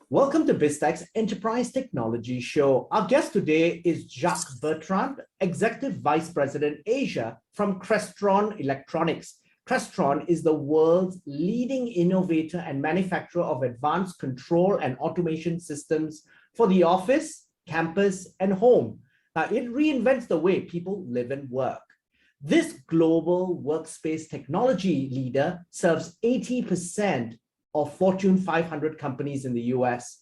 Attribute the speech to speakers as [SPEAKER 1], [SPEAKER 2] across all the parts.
[SPEAKER 1] Welcome to BizTech's Enterprise Technology Show. Our guest today is Jacques Bertrand, Executive Vice President Asia from Crestron Electronics. Crestron is the world's leading innovator and manufacturer of advanced control and automation systems for the office, campus, and home. Now, it reinvents the way people live and work. This global workspace technology leader serves 80% of Fortune 500 companies in the US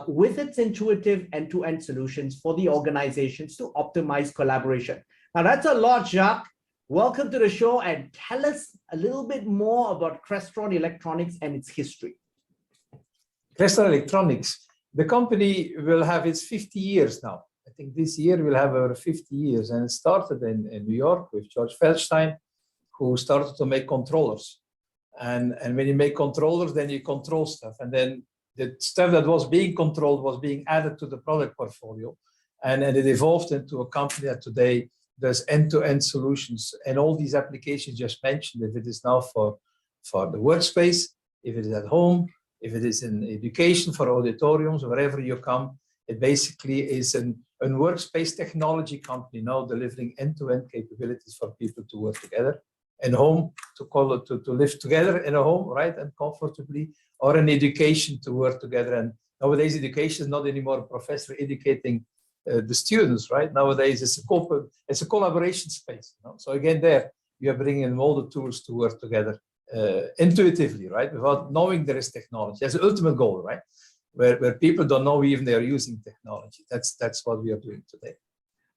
[SPEAKER 1] with its intuitive end-to-end solutions for the organizations to optimize collaboration. Now, that's a lot, Jacques. Welcome to the show and tell us a little bit more about Crestron Electronics and its history.
[SPEAKER 2] Crestron Electronics, the company will have its 50 years now. I think this year we'll have our 50 years, and it started in New York with George Feldstein, who started to make controllers. And when you make controllers, then you control stuff. And then the stuff that was being controlled was being added to the product portfolio. And it evolved into a company that today does end-to-end solutions. And all these applications just mentioned, if it is now for the workspace, if it is at home, if it is in education, for auditoriums, wherever you come, it basically is a workspace technology company now delivering end-to-end capabilities for people to work together. In home, to live together in a home, right, and comfortably, or in education to work together. And nowadays, education is not anymore a professor educating the students, right? Nowadays, it's a collaboration space. You know? So again, there you are bringing in all the tools to work together intuitively, right, without knowing there is technology. That's the ultimate goal, right? Where people don't know even they are using technology. That's what we are doing today.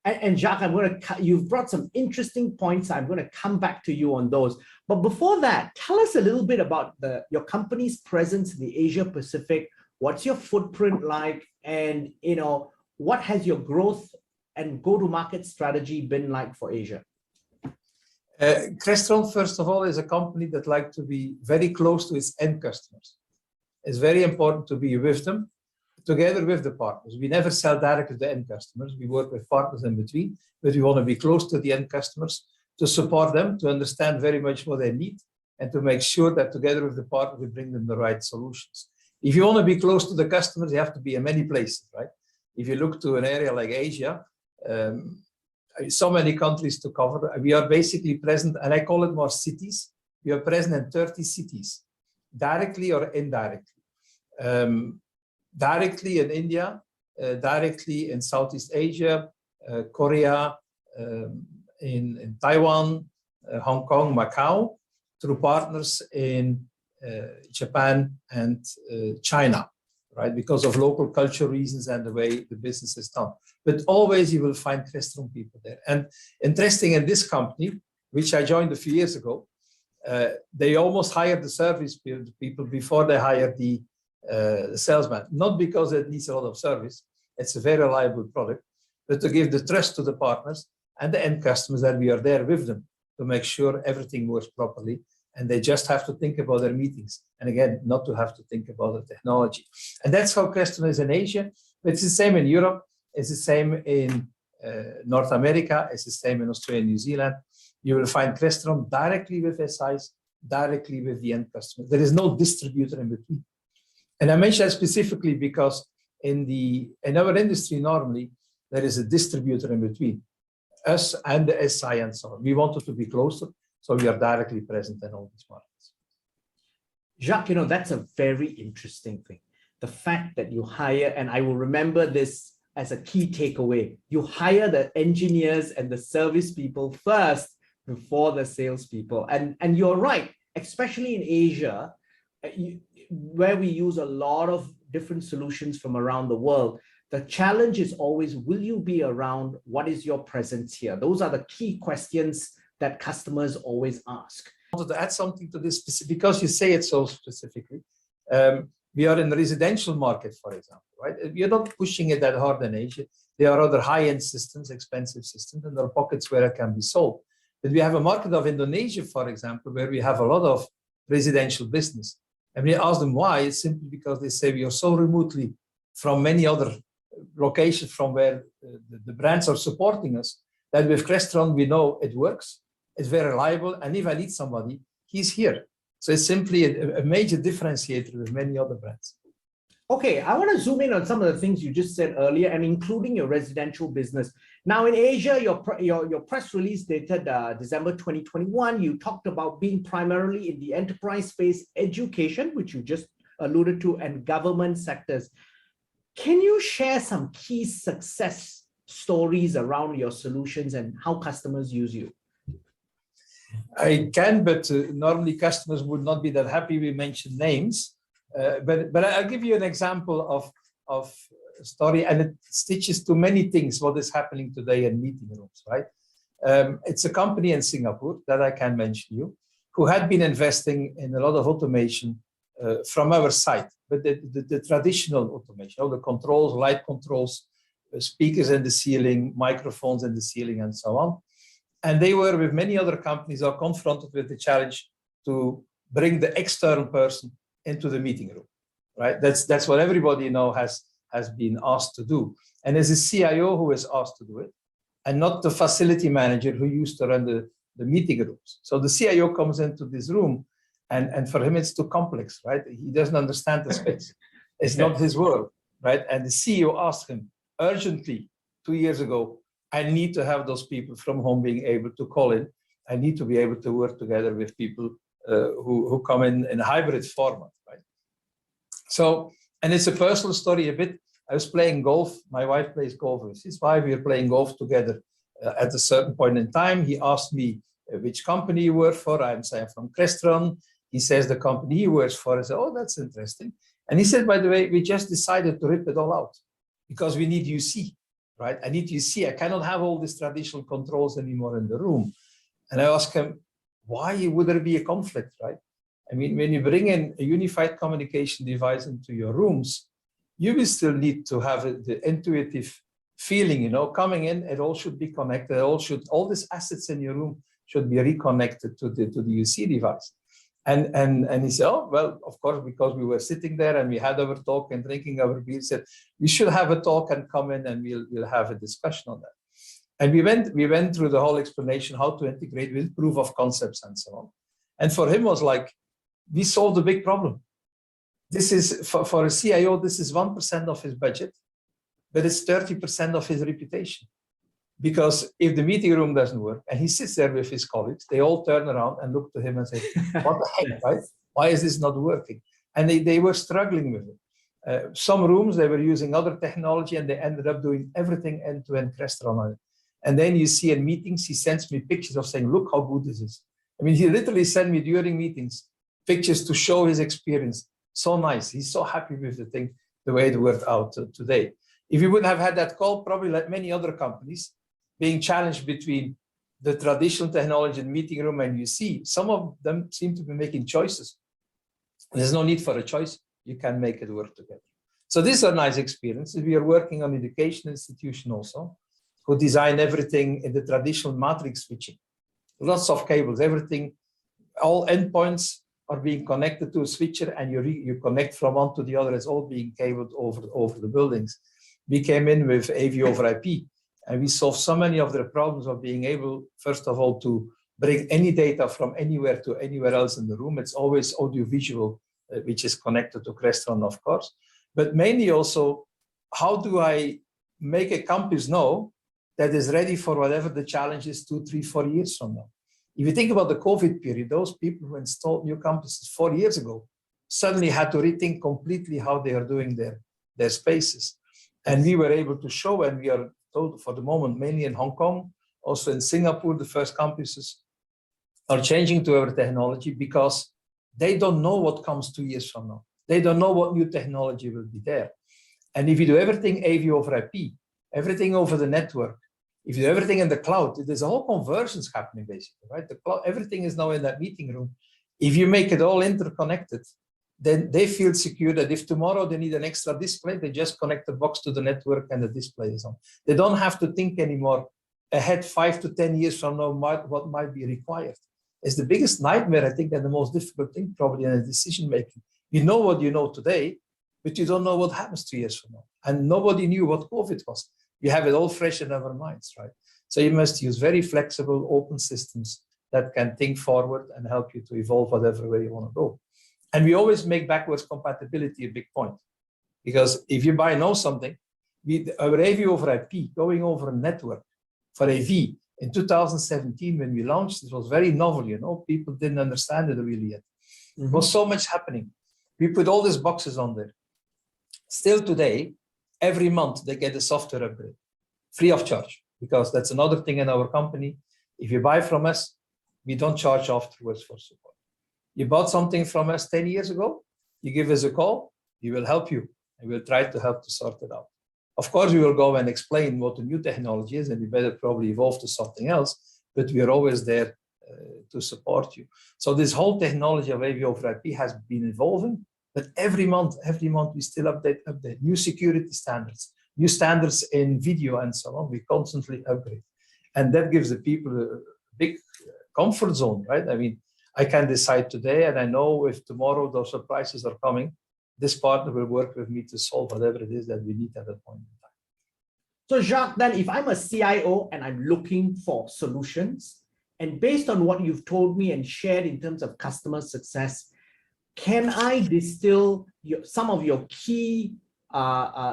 [SPEAKER 1] And Jacques, you've brought some interesting points. I'm going to come back to you on those. But before that, tell us a little bit about your company's presence in the Asia Pacific. What's your footprint like? And what has your growth and go-to-market strategy been like for Asia?
[SPEAKER 2] Crestron, first of all, is a company that likes to be very close to its end customers. It's very important to be with them, together with the partners. We never sell directly to the end customers. We work with partners in between, but we want to be close to the end customers to support them, to understand very much what they need, and to make sure that together with the partner, we bring them the right solutions. If you want to be close to the customers, you have to be in many places, right? If you look to an area like Asia, so many countries to cover. We are basically present, and I call it more cities. We are present in 30 cities, directly or indirectly. Directly in India, directly in Southeast Asia, Korea, in Taiwan, Hong Kong, Macau, through partners in Japan and China, right? Because of local culture reasons and the way the business is done. But always you will find Crestron people there. And interesting in this company, which I joined a few years ago, they almost hired the service people before they hired the salesman, not because it needs a lot of service, it's a very reliable product, but to give the trust to the partners and the end customers that we are there with them to make sure everything works properly, and they just have to think about their meetings, and again, not to have to think about the technology. And that's how Crestron is in Asia. It's the same in Europe, it's the same in North America, it's the same in Australia and New Zealand. You will find Crestron directly with SIs, directly with the end customer. There is no distributor in between. And I mention that specifically because in our industry, normally, there is a distributor in between us and the SI and so on. We wanted to be closer, so we are directly present in all these markets.
[SPEAKER 1] Jacques, that's a very interesting thing. The fact that you hire, and I will remember this as a key takeaway, you hire the engineers and the service people first before the salespeople. And you're right, especially in Asia, where we use a lot of different solutions from around the world, the challenge is always, will you be around? What is your presence here? Those are the key questions that customers always ask.
[SPEAKER 2] I wanted to add something to this, because you say it so specifically. We are in the residential market, for example, right? We are not pushing it that hard in Asia. There are other high-end systems, expensive systems, and there are pockets where it can be sold. But we have a market of Indonesia, for example, where we have a lot of residential business. And we ask them why. It's simply because they say we are so remotely from many other locations from where the brands are supporting us, that with Crestron, we know it works, it's very reliable, and if I need somebody, he's here. So it's simply a major differentiator with many other brands.
[SPEAKER 1] Okay, I want to zoom in on some of the things you just said earlier, and including your residential business. Now, in Asia, your press release dated December 2021, you talked about being primarily in the enterprise space, education, which you just alluded to, and government sectors. Can you share some key success stories around your solutions and how customers use you?
[SPEAKER 2] I can, but normally customers would not be that happy we mention names. But I'll give you an example of a story, and it stitches to many things what is happening today in meeting rooms, right? It's a company in Singapore that I can mention you, who had been investing in a lot of automation from our side, but the traditional automation, all the controls, light controls, speakers in the ceiling, microphones in the ceiling, and so on. And they were, with many other companies, are confronted with the challenge to bring the external person into the meeting room, right? That's what everybody has been asked to do. And as a CIO who is asked to do it, and not the facility manager who used to run the meeting rooms. So the CIO comes into this room, and for him it's too complex, right? He doesn't understand the space. It's not his world, right? And the CEO asked him urgently 2 years ago, I need to have those people from home being able to call in. I need to be able to work together with people who come in a hybrid format, right? So, and it's a personal story a bit. I was playing golf. My wife plays golf with his wife. We were playing golf together at a certain point in time. He asked me which company you work for. I'm saying from Crestron. He says the company he works for. I said, oh, that's interesting. And he said, by the way, we just decided to rip it all out because we need UC, right? I need UC. I cannot have all these traditional controls anymore in the room. And I asked him, why would there be a conflict, right? I mean, when you bring in a unified communication device into your rooms, you will still need to have the intuitive feeling, coming in, it all should be connected. All these assets in your room should be reconnected to the UC device. And he said, oh, well, of course, because we were sitting there and we had our talk and drinking our beer, said, we should have a talk and come in and we'll have a discussion on that. And we went through the whole explanation how to integrate with proof of concepts and so on. And for him was like, we solved a big problem. This is, for a CIO, this is 1% of his budget, but it's 30% of his reputation. Because if the meeting room doesn't work and he sits there with his colleagues, they all turn around and look to him and say, what the heck, right? Why is this not working? And they were struggling with it. Some rooms, they were using other technology and they ended up doing everything end-to-end Crestron on it. And then you see in meetings, he sends me pictures of saying, look how good this is. I mean, he literally sent me during meetings pictures to show his experience. So nice. He's so happy with the thing, the way it worked out today. If you wouldn't have had that call, probably like many other companies, being challenged between the traditional technology in meeting room and you see, some of them seem to be making choices. There's no need for a choice. You can make it work together. So these are nice experiences. We are working on education institution also, who design everything in the traditional matrix switching. Lots of cables, everything, all endpoints are being connected to a switcher and you connect from one to the other. It's all being cabled over the buildings. We came in with AV over IP and we solved so many of their problems of being able, first of all, to bring any data from anywhere to anywhere else in the room. It's always audiovisual, which is connected to Crestron, of course. But mainly also, how do I make a campus know that is ready for whatever the challenge is 2, 3, 4 years from now? If you think about the COVID period, those people who installed new campuses 4 years ago suddenly had to rethink completely how they are doing their spaces. And we were able to show, and we are told for the moment, mainly in Hong Kong, also in Singapore, the first campuses are changing to our technology because they don't know what comes 2 years from now. They don't know what new technology will be there. And if you do everything AV over IP, everything over the network, if you do everything in the cloud, there's a whole convergence happening basically, right? The cloud, everything is now in that meeting room. If you make it all interconnected, then they feel secure that if tomorrow they need an extra display, they just connect the box to the network and the display is on. They don't have to think anymore ahead 5 to 10 years from now what might be required. It's the biggest nightmare, I think, and the most difficult thing probably in a decision making. You know what you know today, but you don't know what happens 2 years from now. And nobody knew what COVID was. We have it all fresh in our minds, right? So you must use very flexible, open systems that can think forward and help you to evolve whatever way you want to go. And we always make backwards compatibility a big point, Because if you know something, our AV over IP going over a network for AV in 2017 when we launched, it was very novel, you know, people didn't understand it really yet. There was so much happening. We put all these boxes on there. Still today, every month they get a software upgrade, free of charge, because that's another thing in our company. If you buy from us, we don't charge afterwards for support. You bought something from us 10 years ago, you give us a call, we will help you, and we'll try to help to sort it out. Of course, we will go and explain what the new technology is, and we better probably evolve to something else, but we are always there to support you. So this whole technology of AV over IP has been evolving, but every month we still update new security standards, new standards in video and so on. We constantly upgrade. And that gives the people a big comfort zone, right? I mean, I can decide today, and I know if tomorrow those surprises are coming, this partner will work with me to solve whatever it is that we need at that point in time.
[SPEAKER 1] So Jacques, then if I'm a CIO and I'm looking for solutions, and based on what you've told me and shared in terms of customer success, can I distill some of your key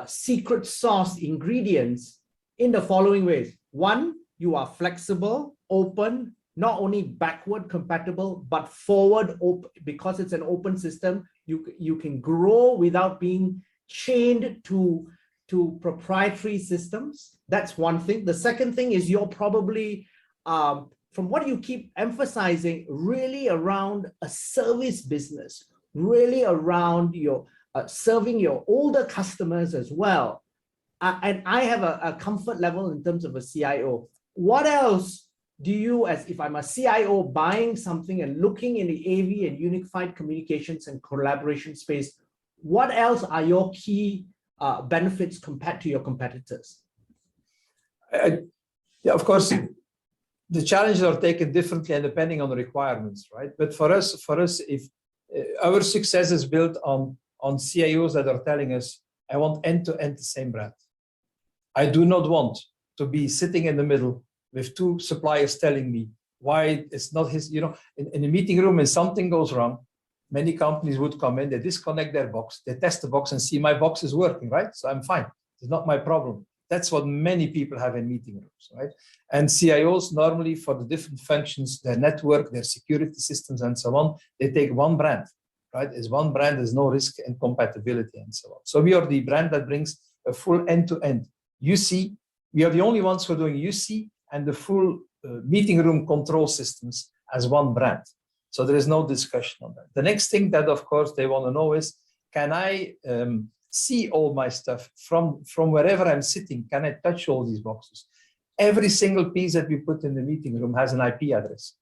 [SPEAKER 1] secret sauce ingredients in the following ways? One, you are flexible, open, not only backward compatible, but forward open, because it's an open system. You can grow without being chained to proprietary systems. That's one thing. The second thing is you're probably, from what you keep emphasizing, really around a service business, really around your serving your older customers as well. And I have a comfort level in terms of a CIO. What else do you, as if I'm a CIO buying something and looking in the AV and unified communications and collaboration space, what else are your key benefits compared to your competitors?
[SPEAKER 2] Yeah, of course, the challenges are taken differently and depending on the requirements, right? But for us, if our success is built on CIOs that are telling us, I want end-to-end the same brand. I do not want to be sitting in the middle with two suppliers telling me why it's not his, you know, in a meeting room, and something goes wrong, many companies would come in, they disconnect their box, they test the box and see my box is working, right? So I'm fine, it's not my problem. That's what many people have in meeting rooms, right? And CIOs normally for the different functions, their network, their security systems and so on, they take one brand, right? It's one brand, there's no risk and compatibility and so on. So we are the brand that brings a full end-to-end. UC, we are the only ones who are doing UC and the full meeting room control systems as one brand. So there is no discussion on that. The next thing that, of course, they want to know is, can I see all my stuff from wherever I'm sitting? Can I touch all these boxes? Every single piece that we put in the meeting room has an IP address.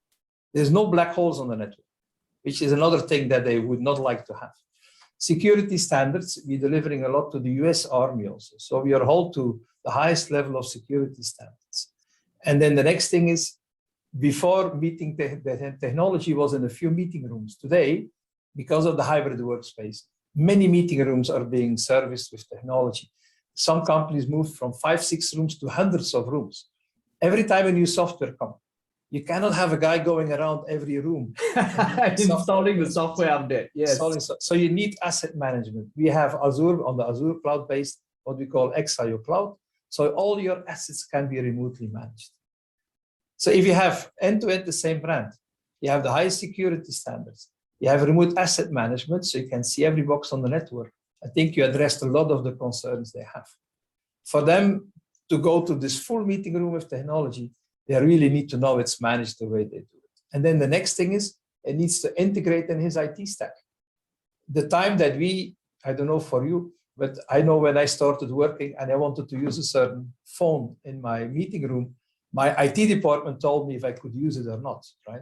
[SPEAKER 2] There's no black holes on the network, which is another thing that they would not like to have. Security standards, we're delivering a lot to the US Army also. So we are held to the highest level of security standards. And then the next thing is, before meeting the technology was in a few meeting rooms. Today, because of the hybrid workspace, many meeting rooms are being serviced with technology. Some companies moved from 5-6 rooms to hundreds of rooms. Every time a new software comes, you cannot have a guy going around every room.
[SPEAKER 1] Installing the software update, yes.
[SPEAKER 2] So you need asset management. We have Azure, on the Azure cloud-based, what we call XIO Cloud. So all your assets can be remotely managed. So if you have end-to-end the same brand, you have the highest security standards, you have remote asset management, so you can see every box on the network. I think you addressed a lot of the concerns they have. For them to go to this full meeting room with technology, they really need to know it's managed the way they do it. And then the next thing is, it needs to integrate in his IT stack. The time that I don't know for you, but I know when I started working and I wanted to use a certain phone in my meeting room, my IT department told me if I could use it or not, right?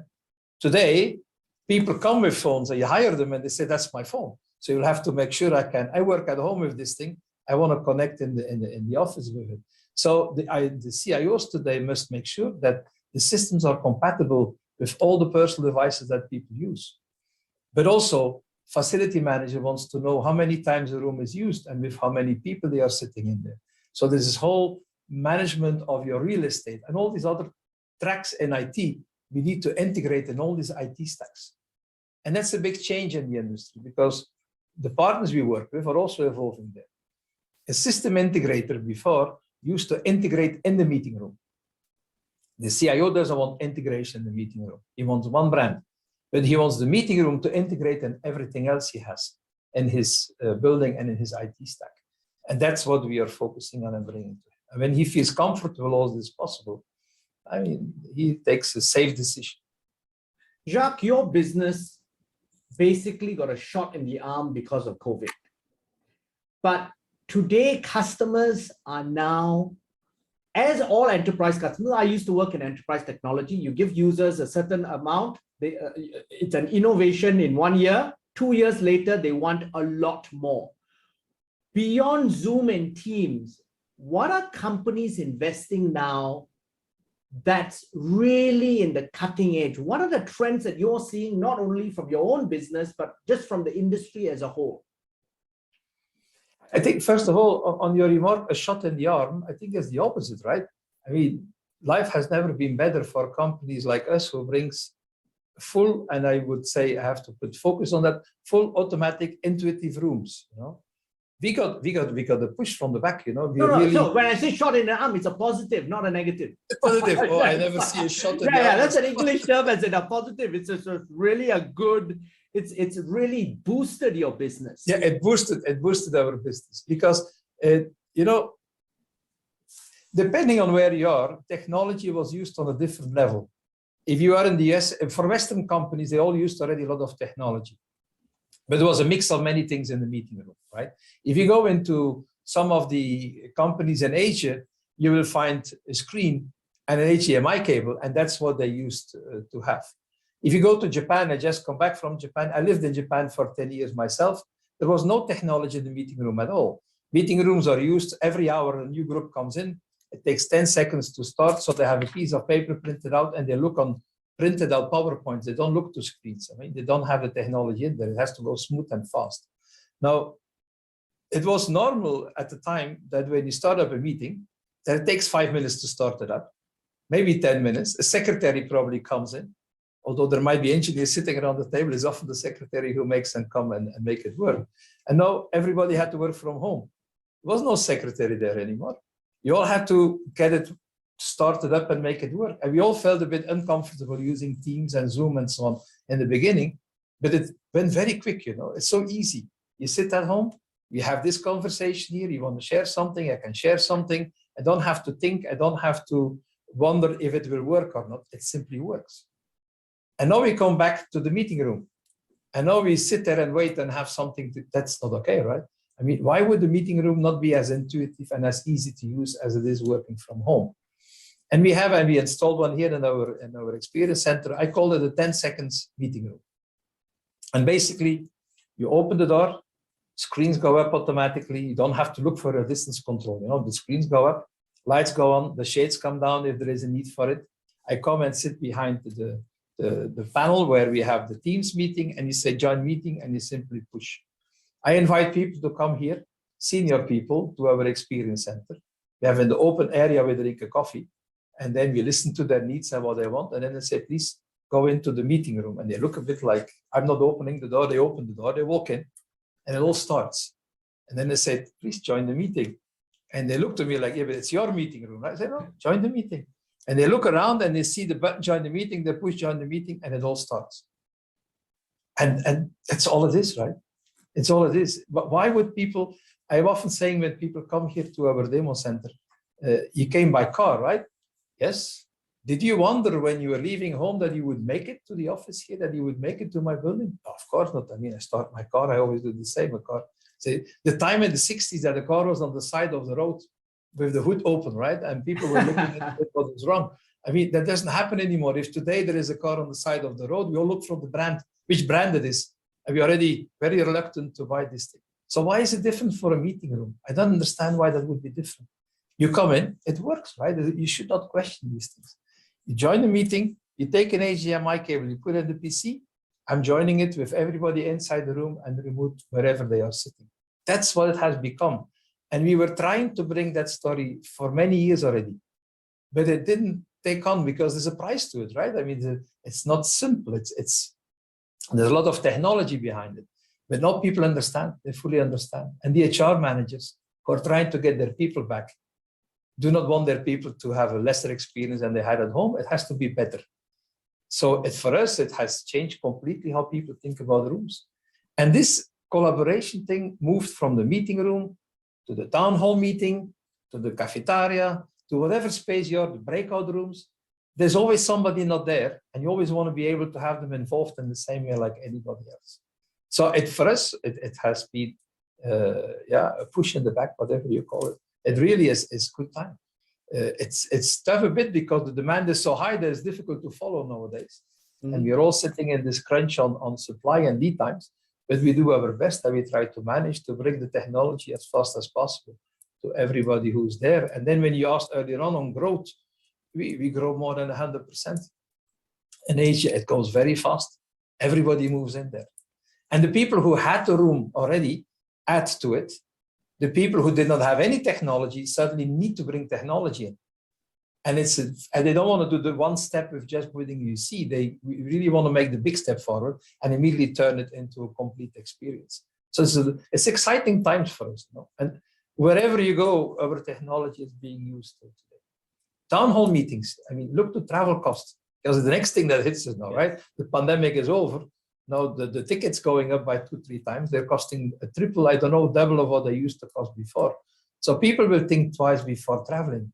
[SPEAKER 2] Today, people come with phones and you hire them and they say, that's my phone. So you'll have to make sure I work at home with this thing. I want to connect in the office with it. So the CIOs today must make sure that the systems are compatible with all the personal devices that people use. But also, facility manager wants to know how many times a room is used and with how many people they are sitting in there. So there's this whole management of your real estate and all these other tracks in IT, we need to integrate in all these IT stacks. And that's a big change in the industry because the partners we work with are also evolving there. A system integrator before used to integrate in the meeting room. The CIO doesn't want integration in the meeting room. He wants one brand, but he wants the meeting room to integrate in everything else he has in his building and in his IT stack. And that's what we are focusing on and bringing to him. And when he feels comfortable, all this is possible, I mean, he takes a safe decision.
[SPEAKER 1] Jacques, your business basically got a shot in the arm because of COVID. But today, customers are now, as all enterprise customers, I used to work in enterprise technology. You give users a certain amount. It's an innovation in 1 year. 2 years later, they want a lot more. Beyond Zoom and Teams, what are companies investing now that's really in the cutting edge? What are the trends that you're seeing, not only from your own business, but just from the industry as a whole?
[SPEAKER 2] I think, first of all, on your remark, a shot in the arm, I think it's the opposite, right? I mean, life has never been better for companies like us who brings full, and I would say I have to put focus on that, full automatic intuitive rooms. You know, we got the push from the back. You know,
[SPEAKER 1] So when I say shot in the arm, it's a positive, not a negative.
[SPEAKER 2] Positive. Oh, I never see a shot in the arm.
[SPEAKER 1] Yeah, that's an English term as in a positive. It's really a good. It's really boosted your business.
[SPEAKER 2] Yeah, it boosted our business because you know, depending on where you are, technology was used on a different level. If you are in the US, for Western companies, they all used already a lot of technology, but there was a mix of many things in the meeting room, right? If you go into some of the companies in Asia, you will find a screen and an HDMI cable, and that's what they used to have. If you go to Japan, I just come back from Japan. I lived in Japan for 10 years myself. There was no technology in the meeting room at all. Meeting rooms are used every hour. A new group comes in. It takes 10 seconds to start. So they have a piece of paper printed out and they look on printed out PowerPoints. They don't look to screens. I mean, they don't have the technology in there. It has to go smooth and fast. Now, it was normal at the time that when you start up a meeting, that it takes 5 minutes to start it up, maybe 10 minutes. A secretary probably comes in. Although there might be engineers sitting around the table, it's often the secretary who makes them come and make it work. And now everybody had to work from home. There was no secretary there anymore. You all had to get it started up and make it work. And we all felt a bit uncomfortable using Teams and Zoom and so on in the beginning, but it went very quick, you know. It's so easy. You sit at home, we have this conversation here, you want to share something, I can share something. I don't have to think, I don't have to wonder if it will work or not. It simply works. And now we come back to the meeting room. And now we sit there and wait and have something that's not okay, right? I mean, why would the meeting room not be as intuitive and as easy to use as it is working from home? And we installed one here in our experience center. I call it a 10 seconds meeting room. And basically, you open the door, screens go up automatically. You don't have to look for a distance control. You know, the screens go up, lights go on, the shades come down if there is a need for it. I come and sit behind the panel where we have the Teams meeting, and you say join meeting, and you simply push. I invite people to come here, senior people, to our experience center. We have in the open area where they drink a coffee, and then we listen to their needs and what they want, and then they say, please go into the meeting room. And they look a bit like, I'm not opening the door. They open the door, they walk in, and it all starts. And then they say, please join the meeting. And they look to me like, yeah, but it's your meeting room, right? I say, no, join the meeting. And they look around and they see the button join the meeting, they push join the meeting, and it all starts. And that's all it is, right? It's all it is. But why would people, I'm often saying when people come here to our demo center, you came by car, right? Yes. Did you wonder when you were leaving home that you would make it to the office here, that you would make it to my building? No, of course not. I mean, I start my car, I always do the same. A car. So the time in the 60s that the car was on the side of the road with the hood open, right? And people were looking at what was wrong. I mean, that doesn't happen anymore. If today there is a car on the side of the road, we all look for the brand, which brand it is. And we're already very reluctant to buy this thing. So why is it different for a meeting room? I don't understand why that would be different. You come in, it works, right? You should not question these things. You join the meeting, you take an HDMI cable, you put it in the PC. I'm joining it with everybody inside the room and remote wherever they are sitting. That's what it has become. And we were trying to bring that story for many years already, but it didn't take on because there's a price to it, right? I mean, it's not simple. There's a lot of technology behind it, but now people understand, they fully understand. And the HR managers who are trying to get their people back do not want their people to have a lesser experience than they had at home. It has to be better. So for us, it has changed completely how people think about rooms. And this collaboration thing moved from the meeting room to the town hall meeting, to the cafeteria, to whatever space you're, the breakout rooms. There's always somebody not there, and you always want to be able to have them involved in the same way like anybody else. So for us, it has been a push in the back, whatever you call it. It really is good time. It's tough a bit because the demand is so high that it's difficult to follow nowadays. Mm-hmm. And we're all sitting in this crunch on supply and lead times, but we do our best and we try to manage to bring the technology as fast as possible to everybody who's there. And then when you asked earlier on growth, we grow more than 100%. In Asia, it goes very fast. Everybody moves in there. And the people who had the room already add to it. The people who did not have any technology suddenly need to bring technology in. And they don't want to do the one step with just putting UC. They really want to make the big step forward and immediately turn it into a complete experience. So it's exciting times for us. You know? And wherever you go, our technology is being used today. Town hall meetings. I mean, look to travel costs. Because the next thing that hits us now, right? The pandemic is over. Now the tickets going up by 2-3 times. They're costing a triple, I don't know, double of what they used to cost before. So people will think twice before traveling.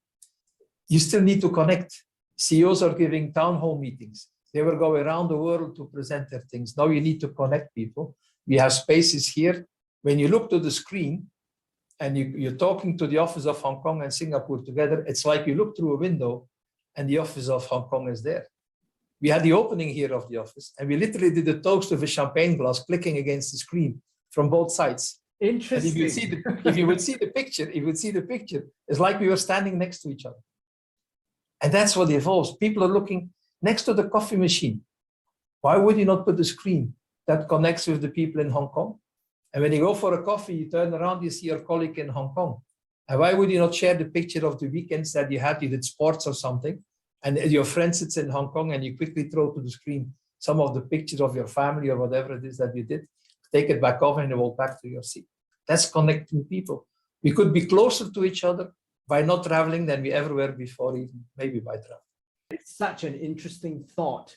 [SPEAKER 2] You still need to connect. CEOs are giving town hall meetings. They were going around the world to present their things. Now you need to connect people. We have spaces here. When you look to the screen and you're talking to the office of Hong Kong and Singapore together, it's like you look through a window and the office of Hong Kong is there. We had the opening here of the office, and we literally did a toast with a champagne glass clicking against the screen from both sides.
[SPEAKER 1] Interesting.
[SPEAKER 2] And if you would see the picture, it's like we were standing next to each other. And that's what evolves. People are looking next to the coffee machine. Why would you not put a screen that connects with the people in Hong Kong? And when you go for a coffee, you turn around, you see your colleague in Hong Kong. And why would you not share the picture of the weekends that you had? You did sports or something. And your friend sits in Hong Kong and you quickly throw to the screen some of the pictures of your family or whatever it is that you did. Take it back off and you walk back to your seat. That's connecting people. We could be closer to each other by not traveling than we ever were before, even maybe by travel.
[SPEAKER 1] It's such an interesting thought.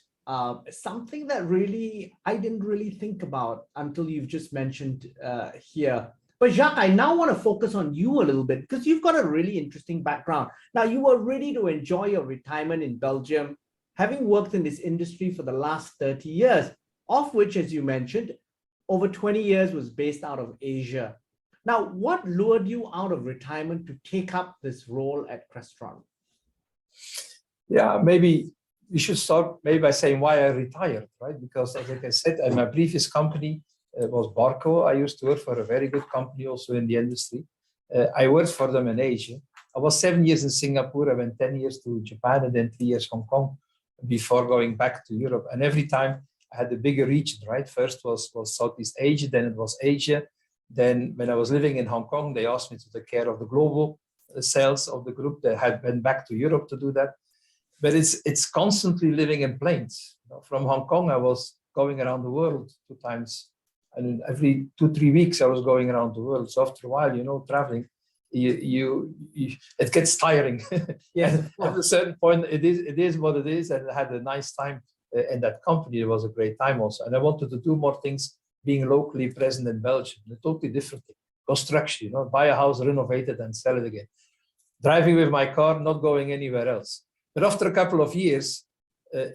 [SPEAKER 1] Something that really I didn't really think about until you've just mentioned here. But Jacques, I now want to focus on you a little bit because you've got a really interesting background. Now, you were ready to enjoy your retirement in Belgium, having worked in this industry for the last 30 years, of which, as you mentioned, over 20 years was based out of Asia. Now, what lured you out of retirement to take up this role at Crestron?
[SPEAKER 2] Yeah, maybe we should start maybe by saying why I retired, right? Because like I said, at my previous company, it was Barco. I used to work for a very good company also in the industry. I worked for them in Asia. I was 7 years in Singapore. I went 10 years to Japan and then 3 years Hong Kong before going back to Europe. And every time I had a bigger region, right? First was Southeast Asia, then it was Asia. Then when I was living in Hong Kong, they asked me to take care of the global sales of the group. They had been back to Europe to do that. But it's constantly living in planes. You know, from Hong Kong, I was going around the world 2 times. And every 2-3 weeks, I was going around the world. So after a while, you know, traveling, it gets tiring.
[SPEAKER 1] Yes.
[SPEAKER 2] At a certain point, it is what it is. And I had a nice time in that company. It was a great time also. And I wanted to do more things being locally present in Belgium. A totally different thing. Construction, you know, buy a house, renovate it, and sell it again. Driving with my car, not going anywhere else. But after a couple of years,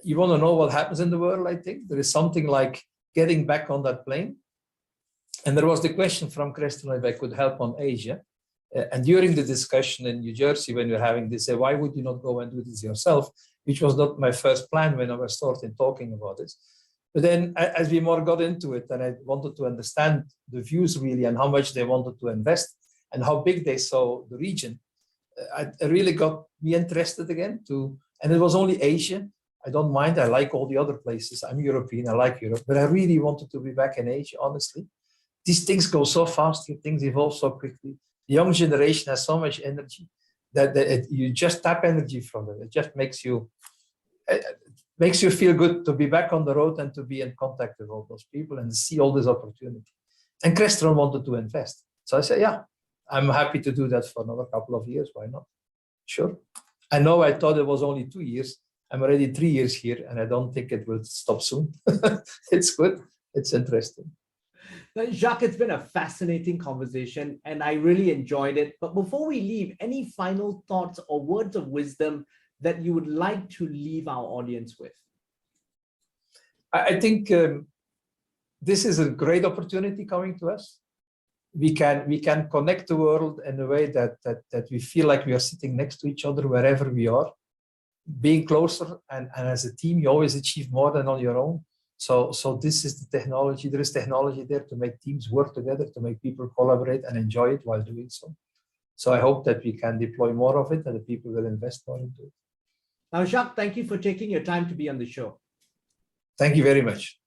[SPEAKER 2] you want to know what happens in the world, I think. There is something like getting back on that plane. And there was the question from Crestron if I could help on Asia. And during the discussion in New Jersey, when we were having this, why would you not go and do this yourself? Which was not my first plan when I was starting talking about this. But then as we more got into it, and I wanted to understand the views really and how much they wanted to invest and how big they saw the region, it really got me interested again too. And it was only Asia. I don't mind. I like all the other places. I'm European. I like Europe. But I really wanted to be back in Asia, honestly. These things go so fast. Things evolve so quickly. The young generation has so much energy that you just tap energy from it. It just makes you feel good to be back on the road and to be in contact with all those people and see all this opportunity. And Crestron wanted to invest. So I said, yeah, I'm happy to do that for another couple of years. Why not? Sure. I know I thought it was only 2 years. I'm already 3 years here, and I don't think it will stop soon. It's good. It's interesting.
[SPEAKER 1] Now, Jacques, it's been a fascinating conversation, and I really enjoyed it. But before we leave, any final thoughts or words of wisdom that you would like to leave our audience with?
[SPEAKER 2] I think this is a great opportunity coming to us. We can connect the world in a way that we feel like we are sitting next to each other wherever we are, being closer, and as a team you always achieve more than on your own. So this is the technology. There is technology there to make teams work together, to make people collaborate and enjoy it while doing so. So I hope that we can deploy more of it and the people will invest more into it.
[SPEAKER 1] Now, Jacques, thank you for taking your time to be on the show.
[SPEAKER 2] Thank you very much.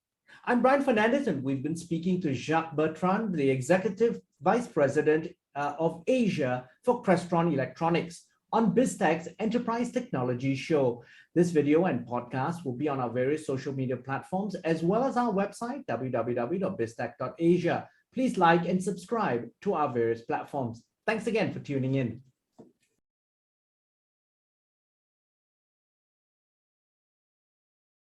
[SPEAKER 1] I'm Brian Fernandez, and we've been speaking to Jacques Bertrand, the Executive Vice President of Asia for Crestron Electronics, on BizTech's Enterprise Technology Show. This video and podcast will be on our various social media platforms, as well as our website, www.biztech.asia. Please like and subscribe to our various platforms. Thanks again for tuning in.